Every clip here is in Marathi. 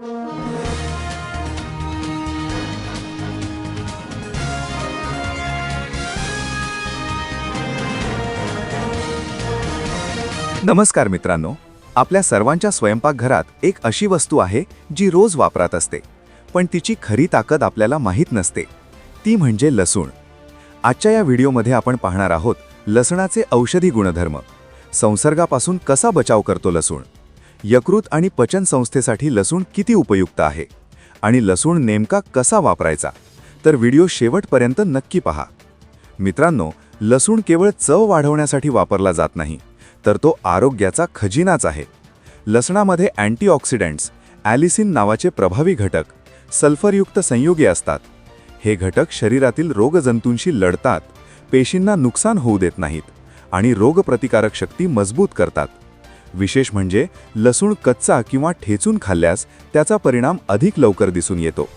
नमस्कार मित्रांनो, आपल्या सर्वांच्या स्वयंपाकघरात एक अशी वस्तू आहे जी रोज वापरात असते, पण तिची खरी ताकद आपल्याला माहीत नसते. ती म्हणजे लसूण. आजच्या या व्हिडिओमध्ये आपण पाहणार आहोत लसणाचे औषधी गुणधर्म, संसर्गापासून कसा बचाव करतो लसूण, यकृत आणि पचन संस्थेसाठी लसूण किती उपयुक्त आहे आणि लसूण नेमका कसा वापरायचा. तर व्हिडिओ शेवटपर्यंत नक्की पहा. मित्रांनो, लसूण केवळ चव वाढवण्यासाठी वापरला जात नाही, तर तो आरोग्याचा खजिनाच आहे. लसणामध्ये अँटीऑक्सिडंट्स, ॲलिसिन नावाचे प्रभावी घटक, सल्फरयुक्त संयुगे असतात. हे घटक शरीरातील रोगजंतूंशी लढतात, पेशींना नुकसान होऊ देत नाहीत आणि रोगप्रतिकारक शक्ती मजबूत करतात. विशेष म्हणजे लसूण कच्चा किंवा ठेचून खाल्ल्यास त्याचा परिणाम अधिक लवकर दिसून येतो.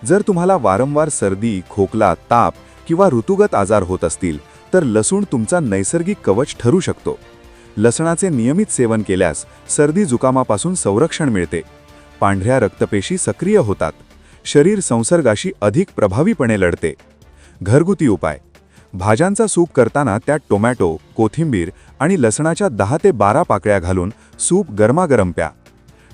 जर तुम्हाला वारंवार सर्दी, खोकला, ताप किंवा ऋतुगत आजार होत असतील तर लसूण तुमचा नैसर्गिक कवच ठरू शकतो. लसणाचे नियमित सेवन केल्यास सर्दी जुकामापासून संरक्षण मिळते, पांढऱ्या रक्तपेशी सक्रिय होतात, शरीर संसर्गाशी अधिक प्रभावीपणे लढते. घरगुती उपाय: भाज्यांचा सूप करताना त्यात टोमॅटो, कोथिंबीर आणि लसणाच्या 10 ते 12 पाकळ्या घालून सूप गरमागरम प्या.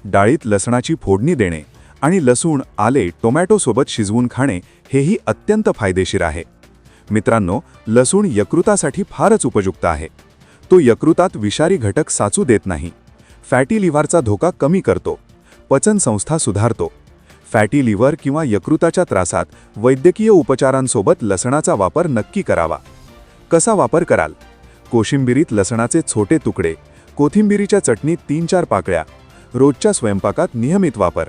डाळीत लसणाची फोडणी देणे आणि लसूण, आले, टोमॅटोसोबत शिजवून खाणे हेही अत्यंत फायदेशीर आहे. मित्रांनो, लसूण यकृतासाठी फारच उपयुक्त आहे. तो यकृतात विषारी घटक साचू देत नाही, फॅटी लिव्हरचा धोका कमी करतो, पचन संस्था सुधारतो. फॅटी लिव्हर किंवा यकृताच्या त्रासात वैद्यकीय उपचारांसोबत लसणाचा वापर नक्की करावा. कसा वापर कराल? कोशिंबिरीत लसणाचे छोटे तुकडे, कोथिंबिरीच्या चटणीत 3-4 पाकळ्या. रोजच्या स्वयंपाकात नियमित वापर.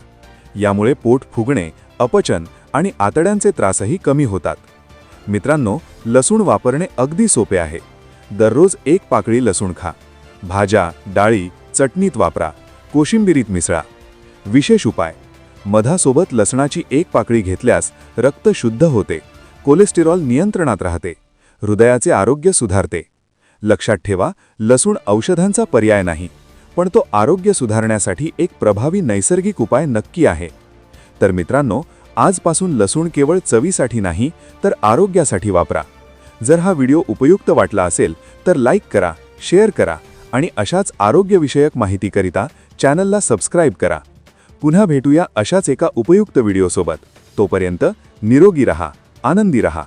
यामुळे पोट फुगणे, अपचन आणि आतड्यांचे त्रासही कमी होतात. मित्रांनो, लसूण वापरणे अगदी सोपे आहे. दररोज 1 पाकळी लसूण खा. भाज्या, डाळी, चटणीत वापरा, कोशिंबिरीत मिसळा. विशेष उपाय: मधासोबत लसणाची 1 पाकळी घेतल्यास रक्त शुद्ध होते, कोलेस्टेरॉल नियंत्रणात राहते, हृदयाचे आरोग्य सुधारते. लक्षात ठेवा, लसूण औषधांचा पर्याय नाही, पण तो आरोग्य सुधारण्यासाठी एक प्रभावी नैसर्गिक उपाय नक्की आहे. तर मित्रांनो, आजपासून लसूण केवळ चवीसाठी नाही तर आरोग्यासाठी वापरा. जर हा व्हिडिओ उपयुक्त वाटला असेल तर लाईक करा, शेअर करा आणि अशाच आरोग्यविषयक माहितीकरिता चॅनलला सबस्क्राईब करा. पुन्हा भेटूया अशाच एका उपयुक्त व्हिडिओसोबत. तोपर्यंत निरोगी रहा, आनंदी रहा.